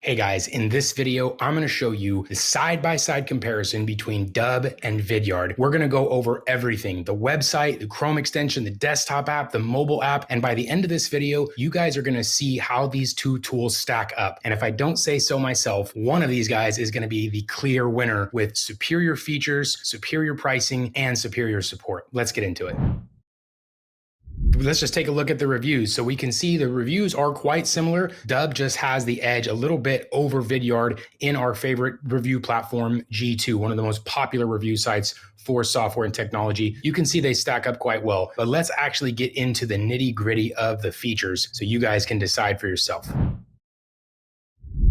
Hey guys, in this video, I'm going to show you the side-by-side comparison between Dub and Vidyard. We're going to go over everything, the website, the Chrome extension, the desktop app, the mobile app, and by the end of this video, you guys are going to see how these two tools stack up. And if I don't say so myself, one of these guys is going to be the clear winner with superior features, superior pricing, and superior support. Let's get into it. Let's just take a look at the reviews. So we can see the reviews are quite similar. Dub just has the edge a little bit over Vidyard in our favorite review platform, G2, one of the most popular review sites for software and technology. You can see they stack up quite well, but let's actually get into the nitty-gritty of the features so you guys can decide for yourself.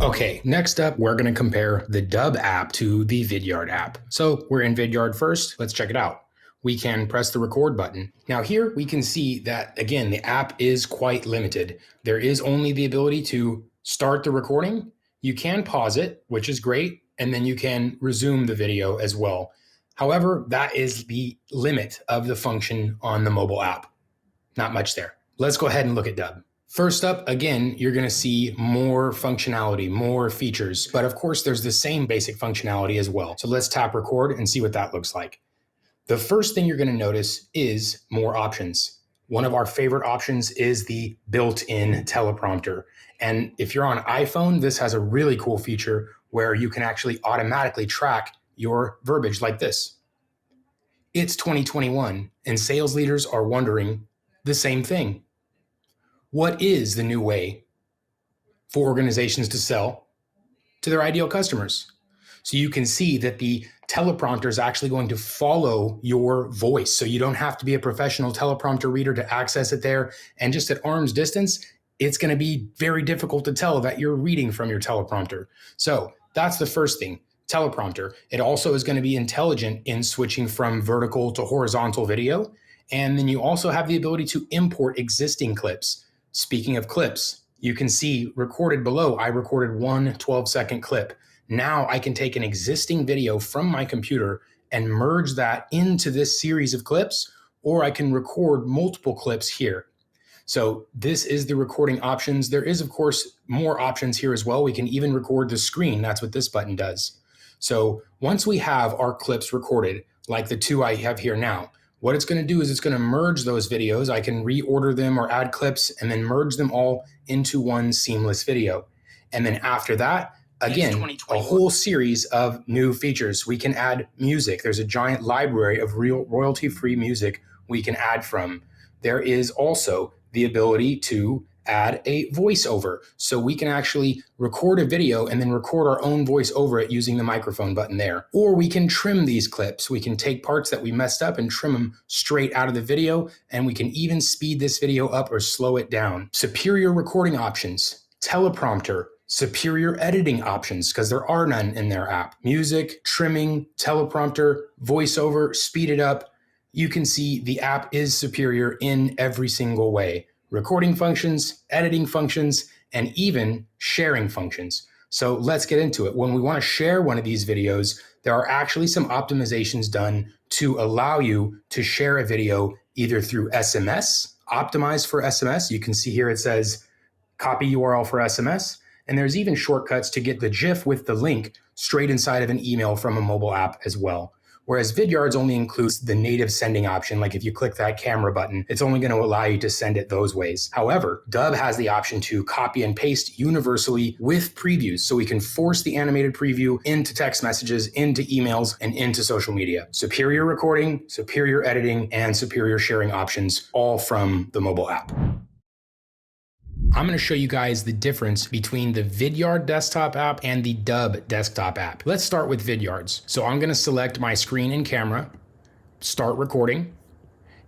Okay, next up, we're going to compare the Dub app to the Vidyard app. So we're in Vidyard first. Let's check it out. We can press the record button. Now here we can see that, again, the app is quite limited. There is only the ability to start the recording. You can pause it, which is great, and then you can resume the video as well. However, that is the limit of the function on the mobile app. Not much there. Let's go ahead and look at Dub. First up, again, you're going to see more functionality, more features, but of course there's the same basic functionality as well. So let's tap record and see what that looks like. The first thing you're going to notice is more options. One of our favorite options is the built-in teleprompter. And if you're on iPhone, this has a really cool feature where you can actually automatically track your verbiage like this. It's 2021, and sales leaders are wondering the same thing. What is the new way for organizations to sell to their ideal customers? So you can see that the teleprompter is actually going to follow your voice. So you don't have to be a professional teleprompter reader to access it there. And just at arm's distance, it's going to be very difficult to tell that you're reading from your teleprompter. So that's the first thing, teleprompter. It also is going to be intelligent in switching from vertical to horizontal video. And then you also have the ability to import existing clips. Speaking of clips, you can see recorded below, I recorded one 12-second clip. Now I can take an existing video from my computer and merge that into this series of clips, or I can record multiple clips here. So this is the recording options. There is, of course, more options here as well. We can even record the screen. That's what this button does. So once we have our clips recorded, like the two I have here now, what it's going to do is it's going to merge those videos. I can reorder them or add clips and then merge them all into one seamless video. And then after that, again, a whole series of new features. We can add music. There's a giant library of real royalty-free music we can add from. There is also the ability to add a voiceover. So we can actually record a video and then record our own voice over it using the microphone button there. Or we can trim these clips. We can take parts that we messed up and trim them straight out of the video. And we can even speed this video up or slow it down. Superior recording options, teleprompter, superior editing options, because there are none in their app. Music, trimming, teleprompter, voiceover, speed it up. You can see the app is superior in every single way. Recording functions, editing functions, and even sharing functions. So let's get into it. When we want to share one of these videos, there are actually some optimizations done to allow you to share a video either through SMS, optimized for SMS. You can see here it says copy URL for SMS. And there's even shortcuts to get the GIF with the link straight inside of an email from a mobile app as well. Whereas Vidyard's only includes the native sending option, like if you click that camera button, it's only going to allow you to send it those ways. However, Dub has the option to copy and paste universally with previews, so we can force the animated preview into text messages, into emails, and into social media. Superior recording, superior editing, and superior sharing options, all from the mobile app. I'm going to show you guys the difference between the Vidyard desktop app and the Dub desktop app. Let's start with Vidyard's. So I'm going to select my screen and camera, start recording.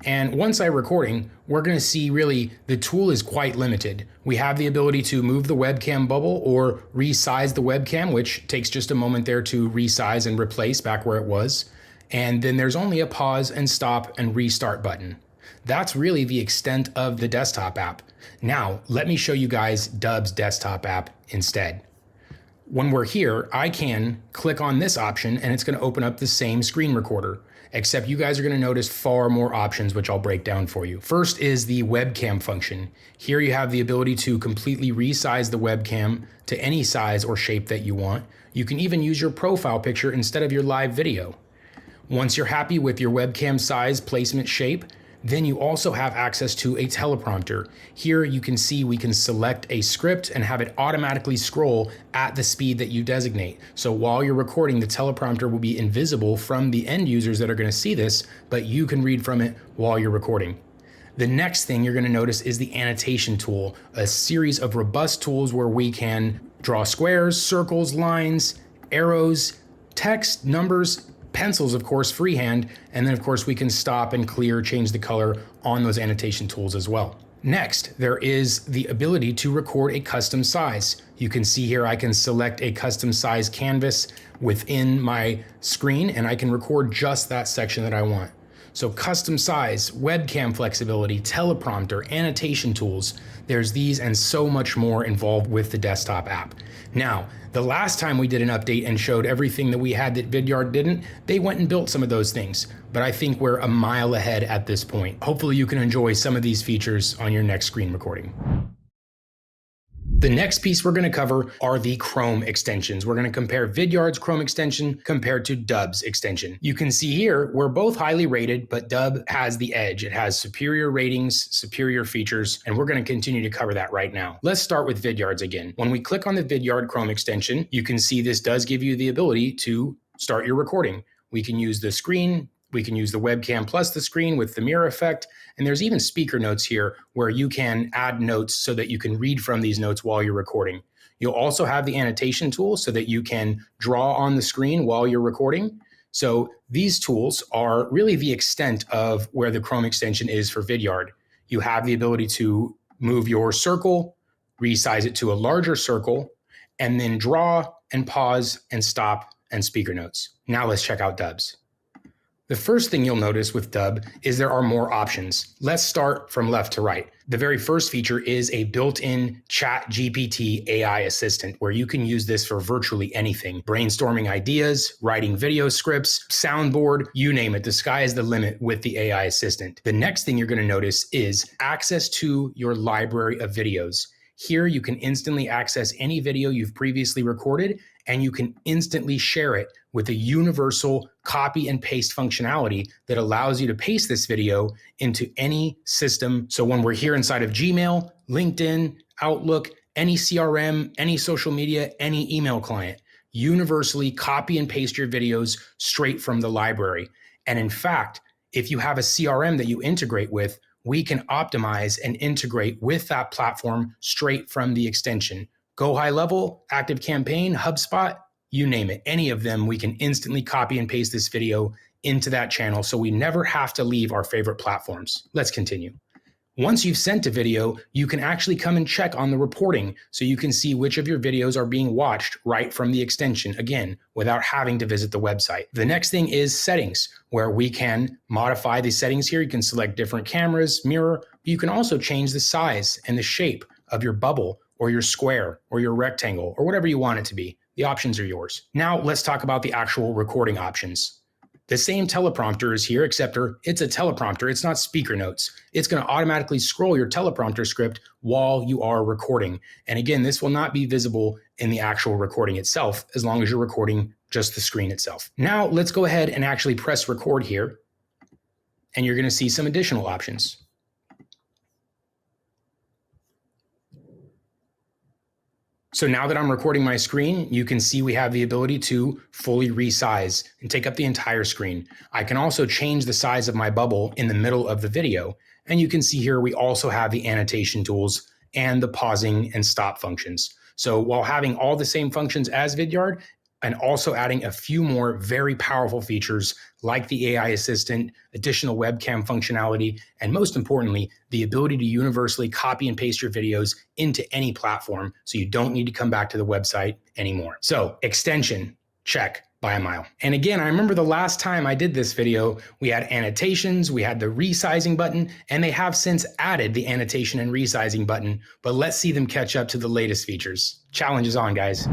And once I'm recording, we're going to see really the tool is quite limited. We have the ability to move the webcam bubble or resize the webcam, which takes just a moment there to resize and replace back where it was. And then there's only a pause and stop and restart button. That's really the extent of the desktop app. Now, let me show you guys Dub's desktop app instead. When we're here, I can click on this option and it's going to open up the same screen recorder, except you guys are going to notice far more options, which I'll break down for you. First is the webcam function. Here you have the ability to completely resize the webcam to any size or shape that you want. You can even use your profile picture instead of your live video. Once you're happy with your webcam size, placement, shape, then you also have access to a teleprompter. Here you can see we can select a script and have it automatically scroll at the speed that you designate. So while you're recording, the teleprompter will be invisible from the end users that are going to see this, but you can read from it while you're recording. The next thing you're going to notice is the annotation tool, a series of robust tools where we can draw squares, circles, lines, arrows, text, numbers, pencils, of course, freehand, and then of course we can stop and clear, change the color on those annotation tools as well. Next, there is the ability to record a custom size. You can see here I can select a custom size canvas within my screen and I can record just that section that I want. So custom size, webcam flexibility, teleprompter, annotation tools, there's these and so much more involved with the desktop app. Now, the last time we did an update and showed everything that we had that Vidyard didn't, they went and built some of those things. But I think we're a mile ahead at this point. Hopefully you can enjoy some of these features on your next screen recording. The next piece we're going to cover are the Chrome extensions. We're going to compare Vidyard's Chrome extension compared to Dub's extension. You can see here, we're both highly rated, but Dub has the edge. It has superior ratings, superior features, and we're going to continue to cover that right now. Let's start with Vidyard's again. When we click on the Vidyard Chrome extension, you can see this does give you the ability to start your recording. We can use the screen, we can use the webcam plus the screen with the mirror effect. And there's even speaker notes here where you can add notes so that you can read from these notes while you're recording. You'll also have the annotation tool so that you can draw on the screen while you're recording. So these tools are really the extent of where the Chrome extension is for Vidyard. You have the ability to move your circle, resize it to a larger circle, and then draw and pause and stop and speaker notes. Now let's check out Dub's. The first thing you'll notice with Dub is there are more options. Let's start from left to right. The very first feature is a built-in ChatGPT AI assistant where you can use this for virtually anything. Brainstorming ideas, writing video scripts, soundboard, you name it. The sky is the limit with the AI assistant. The next thing you're going to notice is access to your library of videos. Here you can instantly access any video you've previously recorded and you can instantly share it with a universal copy and paste functionality that allows you to paste this video into any system. So when we're here inside of Gmail, LinkedIn, Outlook, any CRM, any social media, any email client, universally copy and paste your videos straight from the library. And in fact, if you have a CRM that you integrate with, we can optimize and integrate with that platform straight from the extension. Go High Level, ActiveCampaign, HubSpot, you name it. Any of them, we can instantly copy and paste this video into that channel so we never have to leave our favorite platforms. Let's continue. Once you've sent a video, you can actually come and check on the reporting so you can see which of your videos are being watched right from the extension, again, without having to visit the website. The next thing is settings, where we can modify the settings here. You can select different cameras, mirror, but you can also change the size and the shape of your bubble or your square or your rectangle or whatever you want it to be. The options are yours. Now let's talk about the actual recording options. The same teleprompter is here, except it's a teleprompter. It's not speaker notes. It's going to automatically scroll your teleprompter script while you are recording. And again, this will not be visible in the actual recording itself, as long as you're recording just the screen itself. Now let's go ahead and actually press record here. And you're going to see some additional options. So now that I'm recording my screen, you can see we have the ability to fully resize and take up the entire screen. I can also change the size of my bubble in the middle of the video. And you can see here, we also have the annotation tools and the pausing and stop functions. So while having all the same functions as Vidyard, and also adding a few more very powerful features like the AI assistant, additional webcam functionality, and most importantly, the ability to universally copy and paste your videos into any platform so you don't need to come back to the website anymore. So extension, check by a mile. And again, I remember the last time I did this video, we had annotations, we had the resizing button, and they have since added the annotation and resizing button, but let's see them catch up to the latest features. Challenge is on, guys.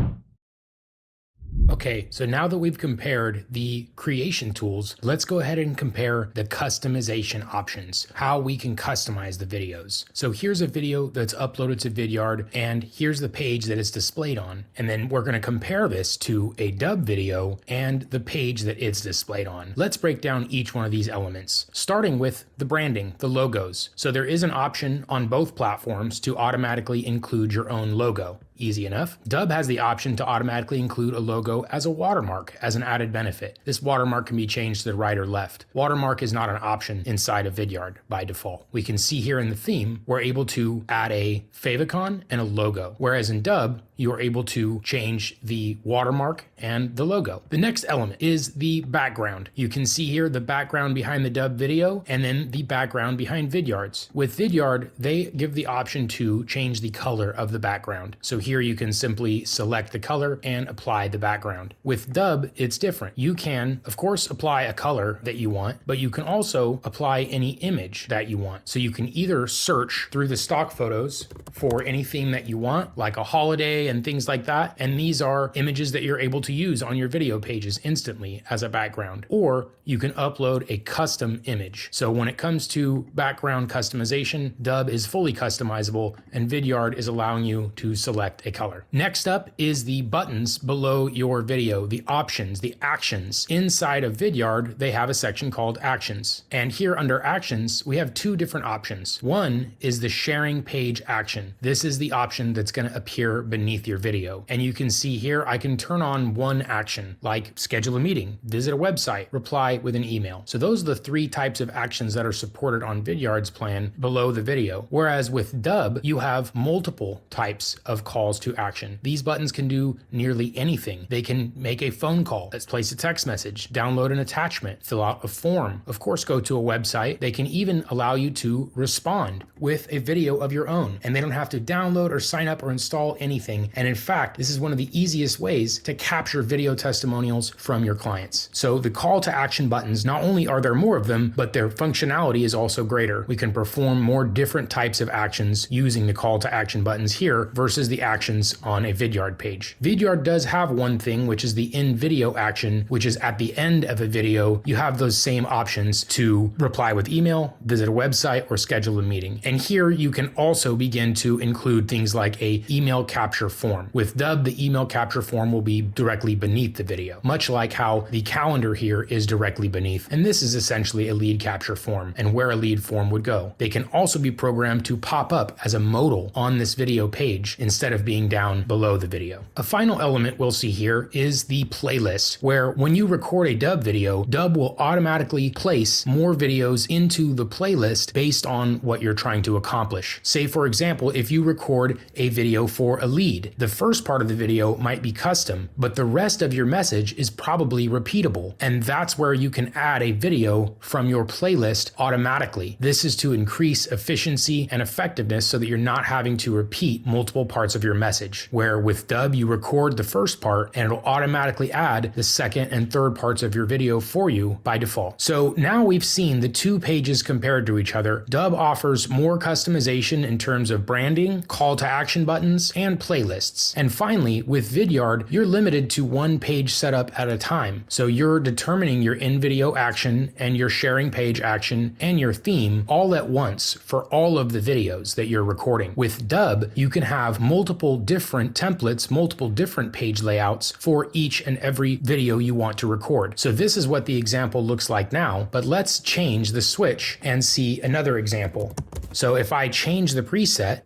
Okay, so now that we've compared the creation tools, let's go ahead and compare the customization options, how we can customize the videos. So here's a video that's uploaded to Vidyard, and here's the page that it's displayed on. And then we're going to compare this to a dub video and the page that it's displayed on. Let's break down each one of these elements, starting with the branding, the logos. So there is an option on both platforms to automatically include your own logo. Easy enough. Dub has the option to automatically include a logo as a watermark as an added benefit. This watermark can be changed to the right or left. Watermark is not an option inside of Vidyard by default. We can see here in the theme, we're able to add a favicon and a logo, whereas in Dub, you are able to change the watermark and the logo. The next element is the background. You can see here the background behind the Dub video and then the background behind Vidyard's. With Vidyard, they give the option to change the color of the background. So here you can simply select the color and apply the background. With Dub, it's different. You can, of course, apply a color that you want, but you can also apply any image that you want. So you can either search through the stock photos for any theme that you want, like a holiday and things like that. And these are images that you're able to use on your video pages instantly as a background. Or you can upload a custom image. So when it comes to background customization, Dub is fully customizable and Vidyard is allowing you to select a color. Next up is the buttons below your video, the options, the actions. Inside of Vidyard, they have a section called Actions. And here under Actions, we have two different options. One is the sharing page action. This is the option that's going to appear beneath your video. And you can see here, I can turn on one action, like schedule a meeting, visit a website, reply with an email. So those are the three types of actions that are supported on Vidyard's plan below the video. Whereas with Dub, you have multiple types of calls to action. These buttons can do nearly anything. They can make a phone call, let's place a text message, download an attachment, fill out a form, of course go to a website. They can even allow you to respond with a video of your own, and they don't have to download or sign up or install anything. And in fact, this is one of the easiest ways to capture video testimonials from your clients. So the call to action buttons, not only are there more of them, but their functionality is also greater. We can perform more different types of actions using the call to action buttons here versus the actions on a Vidyard page. Vidyard does have one thing, which is the in video action, which is at the end of a video. You have those same options to reply with email, visit a website, or schedule a meeting. And here you can also begin to include things like a email capture form. With Dub, the email capture form will be directly beneath the video, much like how the calendar here is directly beneath. And this is essentially a lead capture form and where a lead form would go. They can also be programmed to pop up as a modal on this video page instead of being down below the video. A final element we'll see here is the playlist, where when you record a Dub video, Dub will automatically place more videos into the playlist based on what you're trying to accomplish. Say, for example, if you record a video for a lead, the first part of the video might be custom, but the rest of your message is probably repeatable. And that's where you can add a video from your playlist automatically. This is to increase efficiency and effectiveness so that you're not having to repeat multiple parts of your message, where with Dub, you record the first part and it'll automatically add the second and third parts of your video for you by default. So now we've seen the two pages compared to each other. Dub offers more customization in terms of branding, call to action buttons, and playlists. And finally, with Vidyard, you're limited to one page setup at a time. So you're determining your in-video action and your sharing page action and your theme all at once for all of the videos that you're recording. With Dub, you can have multiple different templates, multiple different page layouts for each and every video you want to record. So this is what the example looks like now, but let's change the switch and see another example. So if I change the preset,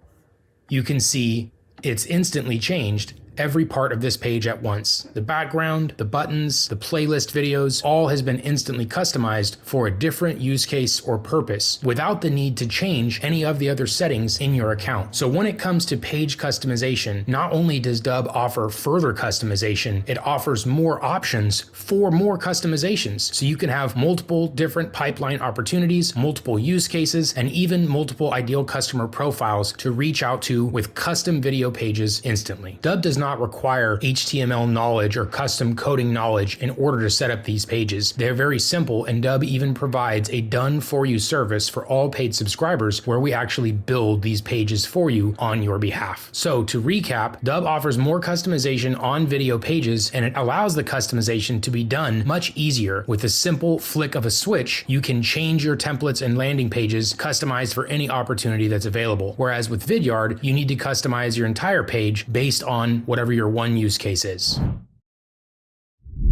you can see it's instantly changed every part of this page at once. The background, the buttons, the playlist videos, all has been instantly customized for a different use case or purpose without the need to change any of the other settings in your account. So when it comes to page customization, not only does Dub offer further customization, it offers more options for more customizations. So you can have multiple different pipeline opportunities, multiple use cases, and even multiple ideal customer profiles to reach out to with custom video pages instantly. Dub does not not require HTML knowledge or custom coding knowledge in order to set up these pages. They're very simple, and Dubb even provides a done-for-you service for all paid subscribers where we actually build these pages for you on your behalf. So to recap, Dubb offers more customization on video pages, and it allows the customization to be done much easier. With a simple flick of a switch, you can change your templates and landing pages customized for any opportunity that's available. Whereas with Vidyard, you need to customize your entire page based on whatever your one use case is.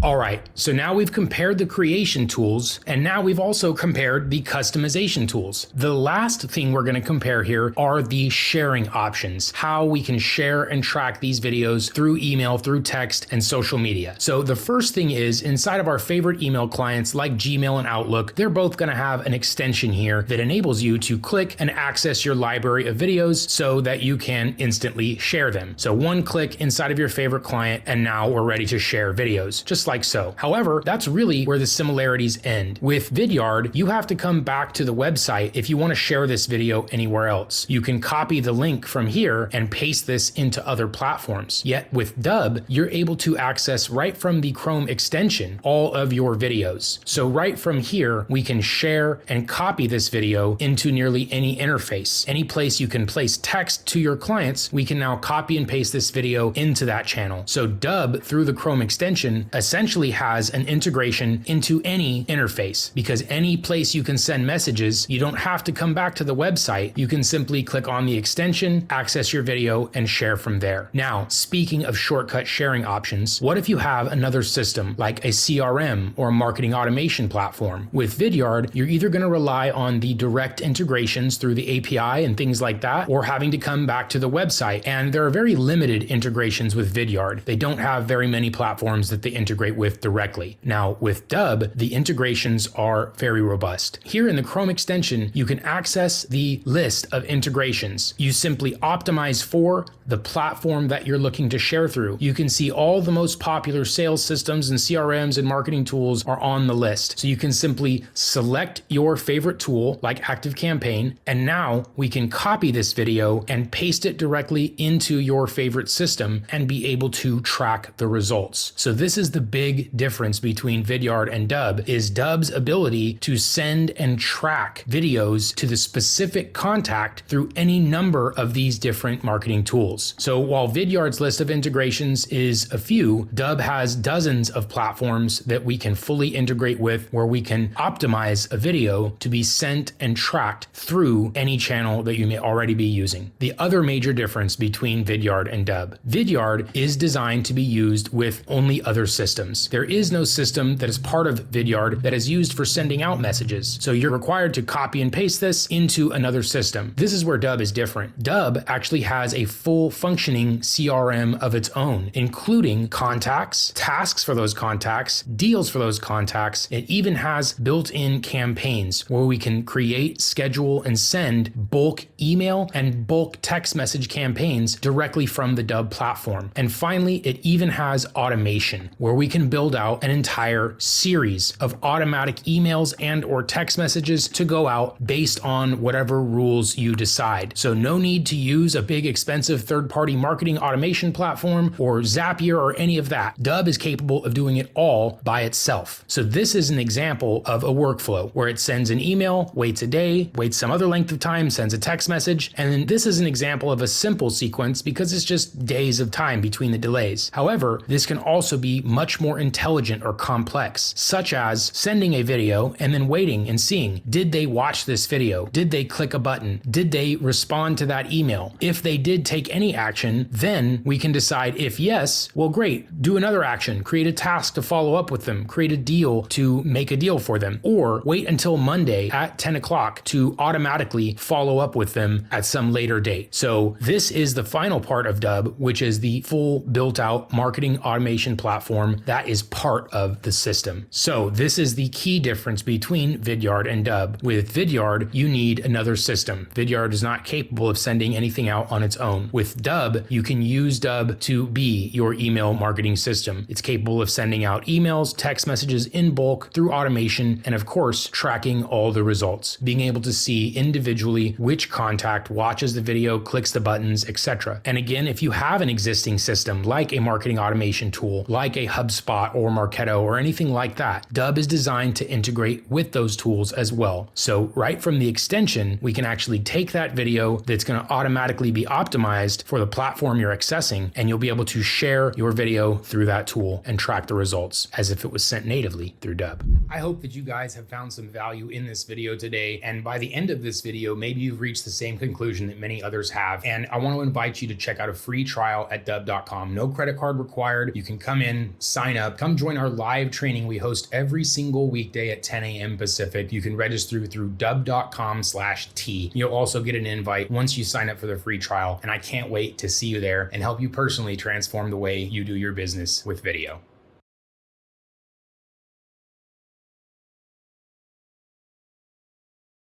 All right, so now we've compared the creation tools, and now we've also compared the customization tools. The last thing we're going to compare here are the sharing options, how we can share and track these videos through email, through text, and social media. So the first thing is, inside of our favorite email clients like Gmail and Outlook, they're both going to have an extension here that enables you to click and access your library of videos so that you can instantly share them. So one click inside of your favorite client, and now we're ready to share videos, just like so. However, that's really where the similarities end. With Vidyard, you have to come back to the website if you want to share this video anywhere else. You can copy the link from here and paste this into other platforms. Yet with Dubb, you're able to access right from the Chrome extension all of your videos. So right from here, we can share and copy this video into nearly any interface. Any place you can place text to your clients, we can now copy and paste this video into that channel. So Dubb, through the Chrome extension, essentially has an integration into any interface, because any place you can send messages, you don't have to come back to the website. You can simply click on the extension, access your video, and share from there. Now, speaking of shortcut sharing options, what if you have another system like a CRM or a marketing automation platform? With Vidyard, you're either going to rely on the direct integrations through the API and things like that, or having to come back to the website. And there are very limited integrations with Vidyard. They don't have very many platforms that they integrate with directly. Now, with Dubb, the integrations are very robust. Here in the Chrome extension, you can access the list of integrations. You simply optimize for the platform that you're looking to share through. You can see all the most popular sales systems and CRMs and marketing tools are on the list. So you can simply select your favorite tool like ActiveCampaign, and now we can copy this video and paste it directly into your favorite system and be able to track the results. So this is the big difference between Vidyard and Dubb, is Dubb's ability to send and track videos to the specific contact through any number of these different marketing tools. So while Vidyard's list of integrations is a few, Dubb has dozens of platforms that we can fully integrate with, where we can optimize a video to be sent and tracked through any channel that you may already be using. The other major difference between Vidyard and Dubb: Vidyard is designed to be used with only other systems. There is no system that is part of Vidyard that is used for sending out messages. So you're required to copy and paste this into another system. This is where Dubb is different. Dubb actually has a full functioning CRM of its own, including contacts, tasks for those contacts, deals for those contacts. It even has built-in campaigns where we can create, schedule, and send bulk email and bulk text message campaigns directly from the Dubb platform. And finally, it even has automation where we can build out an entire series of automatic emails and or text messages to go out based on whatever rules you decide. So no need to use a big expensive third-party marketing automation platform or Zapier or any of that. Dubb is capable of doing it all by itself. So this is an example of a workflow where it sends an email, waits a day, waits some other length of time, sends a text message, and then this is an example of a simple sequence because it's just days of time between the delays. However, this can also be much more intelligent or complex, such as sending a video and then waiting and seeing, did they watch this video? Did they click a button? Did they respond to that email? If they did take any action, then we can decide if yes, well, great, do another action, create a task to follow up with them, create a deal to make a deal for them, or wait until Monday at 10 o'clock to automatically follow up with them at some later date. So this is the final part of Dubb, which is the full built out marketing automation platform that is part of the system. So this is the key difference between Vidyard and Dubb. With Vidyard, you need another system. Vidyard is not capable of sending anything out on its own. With Dubb, you can use Dubb to be your email marketing system. It's capable of sending out emails, text messages in bulk through automation, and of course, tracking all the results, being able to see individually which contact watches the video, clicks the buttons, etc. And again, if you have an existing system like a marketing automation tool, like a HubSpot or Marketo or anything like that, Dubb is designed to integrate with those tools as well. So right from the extension, we can actually take that video that's going to automatically be optimized for the platform you're accessing, and you'll be able to share your video through that tool and track the results as if it was sent natively through Dubb. I hope that you guys have found some value in this video today, and by the end of this video, maybe you've reached the same conclusion that many others have. And I want to invite you to check out a free trial at Dubb.com. No credit card required. You can come in, sign up, come join our live training we host every single weekday at 10 a.m. Pacific. You can register through Dubb.com/T. You'll also get an invite once you sign up for the free trial, and I can't wait to see you there and help you personally transform the way you do your business with video.